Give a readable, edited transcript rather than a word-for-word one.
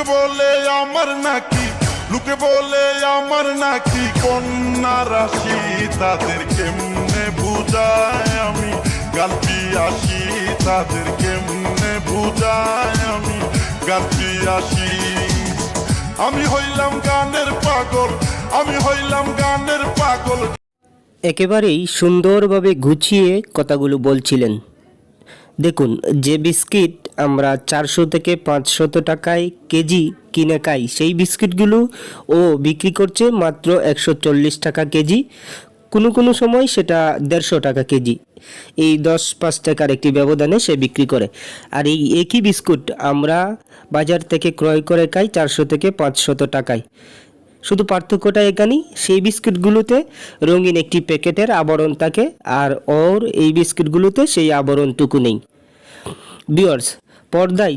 লোকে বলে আমার নাকি, লোকে বলে আমার নাকি কন্যা রাশি, তাদের কেমনে বুঝায় আমি গালপি আসি, তাদের কেমনে বুঝায় আমি গালপি আসি। আমি হইলাম গানের পাগল, আমি হইলাম গানের পাগল। একেবারেই সুন্দরভাবে গুছিয়ে কথাগুলো বলছিলেন। দেখুন, যে বিস্কিট আমরা 400 থেকে 500 টাকায় কেজি কিনে খাই, সেই বিস্কিটগুলো ও বিক্রি করছে মাত্র 140 টাকা কেজি, কোনো কোনো সময় সেটা 150 টাকা কেজি। এই 10-5 টাকার একটি ব্যবধানে সে বিক্রি করে। আর এই একই বিস্কুট আমরা বাজার থেকে ক্রয় করে খাই 400 থেকে 500 টাকায়। শুধু পার্থক্যটা এখানেই, সেই বিস্কিটগুলোতে রঙিন একটি প্যাকেটের আবরণ থাকে, আর ওর এই বিস্কিটগুলোতে সেই আবরণটুকু নেই। ভিউয়ার্স, পর্দায়